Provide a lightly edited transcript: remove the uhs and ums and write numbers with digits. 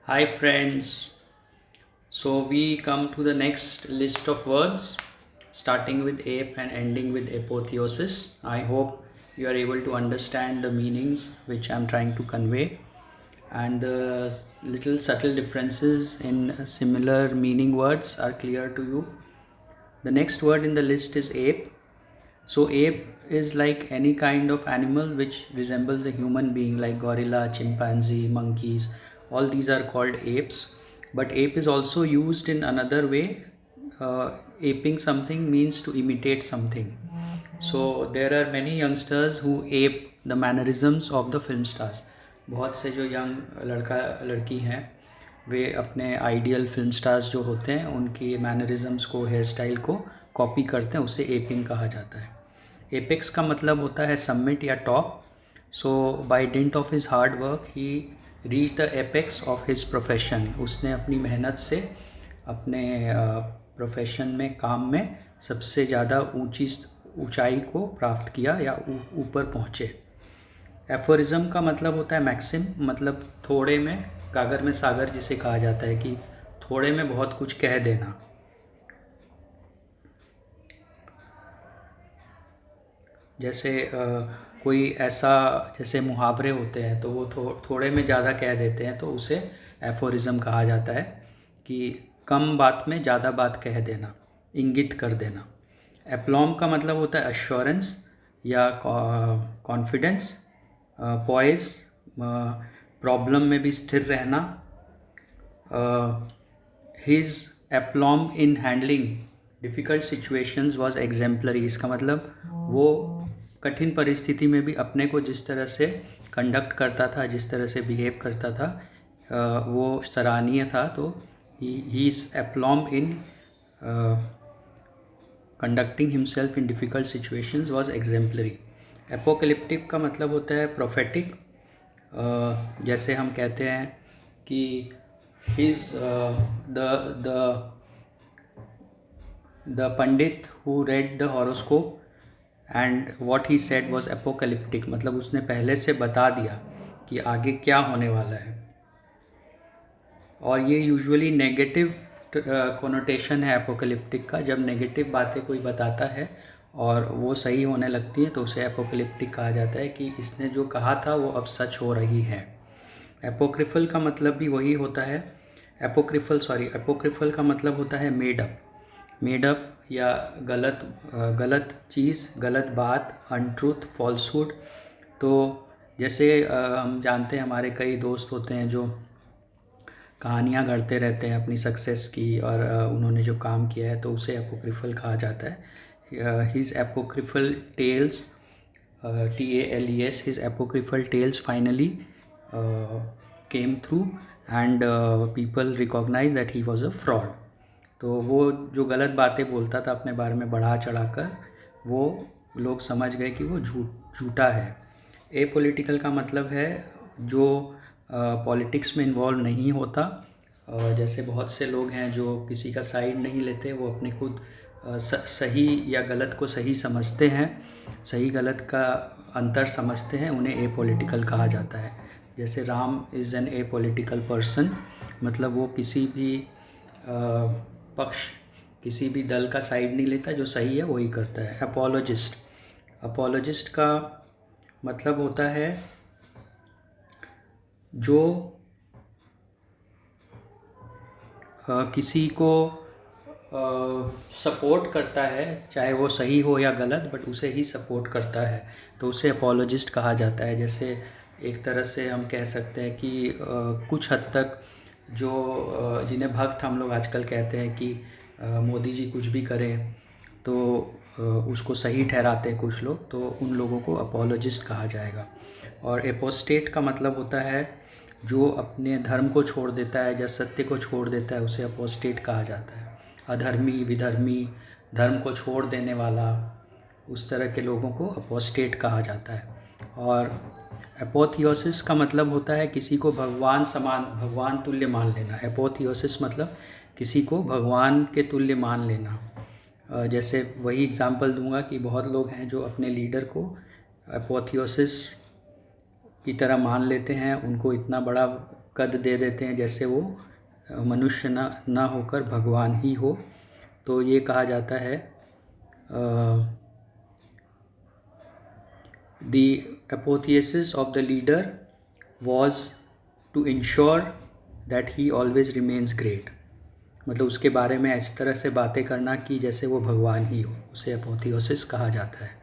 Hi friends. So we come to the next list of words starting with ape and ending with apotheosis. I hope you are able to understand the meanings which I'm trying to convey and the little subtle differences in similar meaning words are clear to you. The next word in the list is ape. So ape is like any kind of animal which resembles a human being like gorilla, chimpanzee, monkeys. All these are called apes. But ape is also used in another way. Aping something means to imitate something. So there are many youngsters who ape the mannerisms of the film stars. बहुत से जो young लड़का लड़की हैं वे अपने ideal film stars जो होते हैं उनकी मैनरिज्म्स को हेयर स्टाइल को कॉपी करते हैं, उसे एपिंग कहा जाता है। एपेक्स का मतलब होता है सबमिट या top. So by dint of his hard work he reach the apex of his profession. उसने अपनी मेहनत से अपने प्रोफेशन में, काम में सबसे ज़्यादा ऊंचाई को प्राप्त किया या ऊपर पहुँचे। एफोरिज्म का मतलब होता है मैक्सिम, मतलब थोड़े में गागर में सागर जिसे कहा जाता है कि थोड़े में बहुत कुछ कह देना। जैसे कोई ऐसा, जैसे मुहावरे होते हैं तो वो थोड़े में ज़्यादा कह देते हैं तो उसे एफोरिज्म कहा जाता है कि कम बात में ज़्यादा बात कह देना, इंगित कर देना। एप्लॉम का मतलब होता है अश्योरेंस या कॉन्फिडेंस, पॉइज, प्रॉब्लम में भी स्थिर रहना। His aplomb in handling difficult situations was exemplary. इसका मतलब वो कठिन परिस्थिति में भी अपने को जिस तरह से कंडक्ट करता था, जिस तरह से बिहेव करता था, वो सराहनीय था। तो he is aplomb in conducting himself in difficult situations was exemplary. Apocalyptic का मतलब होता है प्रोफेटिक। जैसे हम कहते हैं कि his the Pandit who read the horoscope and what he said was apocalyptic, मतलब उसने पहले से बता दिया कि आगे क्या होने वाला है। और ये यूजुअली नेगेटिव कोनोटेशन है एपोकलिप्टिक का। जब नेगेटिव बातें कोई बताता है और वो सही होने लगती हैं तो उसे एपोकलिप्टिक कहा जाता है कि इसने जो कहा था वो अब सच हो रही है। एपोक्रिफल का मतलब भी वही होता है। एपोक्रिफल का मतलब होता है मेड अप या गलत चीज़, गलत बात, अनट्रूथ, फॉल्सहुड। तो जैसे हम जानते हैं हमारे कई दोस्त होते हैं जो कहानियाँ गढ़ते रहते हैं अपनी सक्सेस की और उन्होंने जो काम किया है तो उसे एपोक्रिफल कहा जाता है। His apocryphal tales, TALES, his apocryphal tales finally came through and people recognise that he was a fraud. तो वो जो गलत बातें बोलता था अपने बारे में बढ़ा चढ़ाकर, वो लोग समझ गए कि वो झूठा है। एपॉलिटिकल का मतलब है जो पॉलिटिक्स में इन्वॉल्व नहीं होता। जैसे बहुत से लोग हैं जो किसी का साइड नहीं लेते, वो अपने खुद सही या गलत को सही समझते हैं, सही गलत का अंतर समझते हैं, उन्हें एपॉलिटिकल कहा जाता है। जैसे Ram is an apolitical person, मतलब वो किसी भी पक्ष, किसी भी दल का साइड नहीं लेता, जो सही है वही करता है। अपोलोजिस्ट का मतलब होता है जो किसी को सपोर्ट करता है, चाहे वो सही हो या गलत, बट उसे ही सपोर्ट करता है, तो उसे अपोलोजिस्ट कहा जाता है। जैसे एक तरह से हम कह सकते हैं कि कुछ हद तक जो जिन्हें भक्त हम लोग आजकल कहते हैं कि मोदी जी कुछ भी करें तो उसको सही ठहराते हैं कुछ लोग, तो उन लोगों को अपोलोजिस्ट कहा जाएगा। और एपोस्टेट का मतलब होता है जो अपने धर्म को छोड़ देता है या सत्य को छोड़ देता है, उसे अपोस्टेट कहा जाता है। अधर्मी, विधर्मी, धर्म को छोड़ देने वाला, उस तरह के लोगों को अपोस्टेट कहा जाता है। और एपोथियोसिस का मतलब होता है किसी को भगवान समान, भगवान तुल्य मान लेना। एपोथियोसिस मतलब किसी को भगवान के तुल्य मान लेना। जैसे वही एग्जांपल दूंगा कि बहुत लोग हैं जो अपने लीडर को एपोथियोसिस की तरह मान लेते हैं, उनको इतना बड़ा कद दे देते हैं जैसे वो मनुष्य ना होकर भगवान ही हो। तो ये कहा जाता है the apotheosis of the leader was to ensure that he always remains great. मतलब उसके बारे में इस तरह से बातें करना कि जैसे वो भगवान ही हो, उसे एपोथियोसिस कहा जाता है।